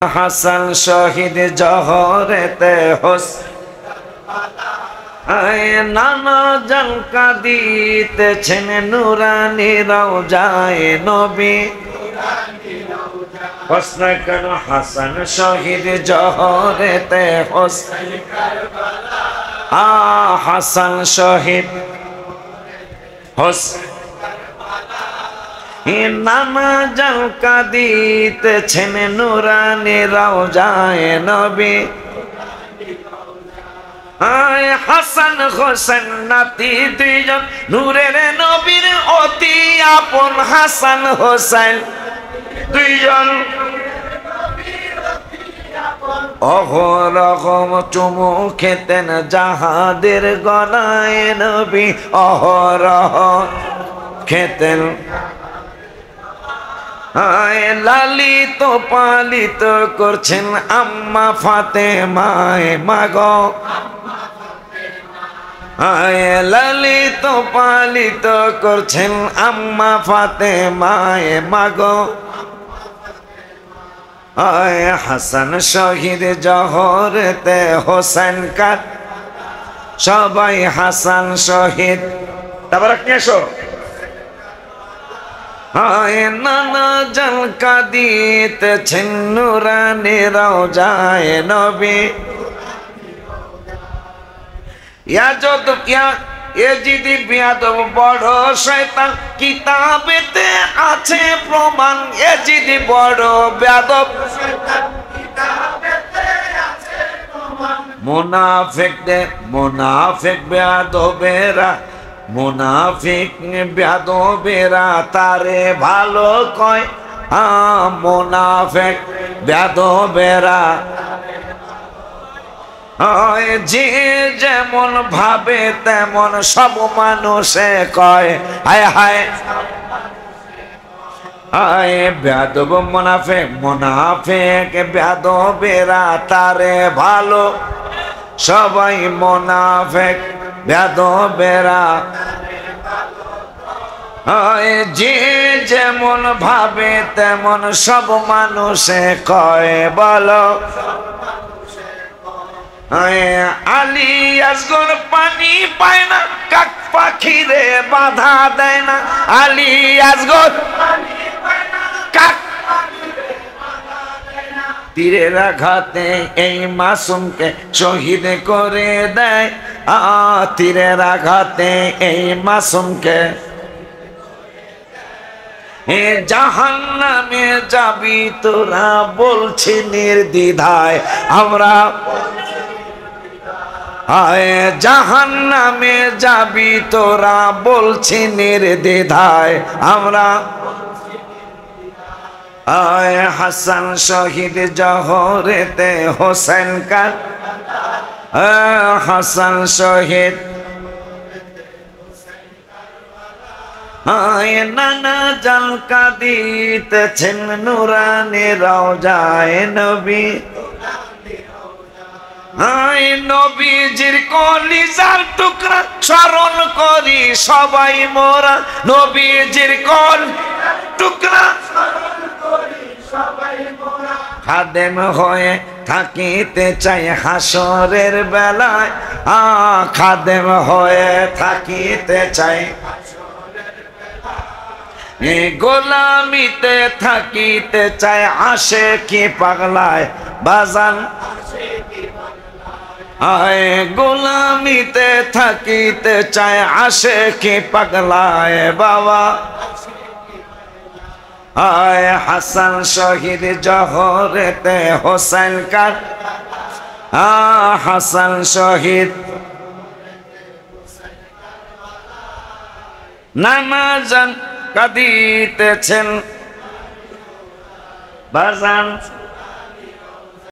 হাসান শহীদ জহরেতে নানা জন কাঁদিতেছেন নুরানি রওজায় নবী। প্রশ্ন কেন হাসান শহীদ জহরেতে হাসান শহীদ নানা জন কাঁদিতেছেন নুরানি রওজায় নবী। হাসান হোসেন নাতি দুইজন নূরের নবীর অতি আপন। হাসান হোসেন দুইজন অহরহম চুমু খেতেন জাহাদের গলায় নবী। অহরহ খেতেন লালিত পালিত করছেন আম্মা ফাতেমায় মাগো। লালিত পালিত করছেন আম্মা ফাতেমায় মাগো। হাসান শহীদ জহরেতে হোসেন কার সবাই হাসান শহীদ। তারপর আপনি আসো। নানা জন কাঁদিতেছেন নুরানি রওজায় নবী। এজিদ বিয়াদব বড় শয়তান কিতাবেতে আছে প্রমাণ। এজিদ বড় বিয়াদব মুনাফিক বিয়াদবেরা মুনাফিক বিয়াদবেরা তারে ভালো কয়। মুনাফিক বিয়াদবেরা যে যেমন ভাবে তেমন সব মানুষে কয়। হায় হায় বেয়াদব মুনাফিক বেয়াদবেরা তারে ভালো। সবাই মুনাফিক বেয়াদবেরা যে যেমন ভাবে তেমন সব মানুষে কয় বলো। আলী আসগর পানি পায় না কাক পাখিরে বাধা দেয় না। আলী আসগর কাক তীরের আঘাতে এই মাসুমকে শহীদ করে দেয়। তীরের আঘাতে এই মাসুমকে জাহান্নামে যাবি তোরা বলছি নির্দ্বিধায় আমরা। জাহান্নামে যাবি তোরা বলছি নির্দ্বিধায় আমরা। হাসান শহীদ জহরেতে হোসেন কার হাসান শহীদ। নানা জন কাঁদিতেছেন নুরানি রওজায় নবী। নবীজির কলিজার টুকরা স্মরণ করি সবাই মোরা। নবীজির টুকরা খাদেম হয়ে থাকিতে চাই হাসরের বেলায়। খাদেম হয়ে থাকিতে চাই গোলামিতে থাকিতে চাই আশিকি পাগলায় বাজান। গোলামিতে থাকিতে চায় আশিকি পাগলায় বাবা। হাসান শহীদ জহরেতে হোসেন কার হাসান শহীদ। নানা জন কাঁদিতেছেন বাজান।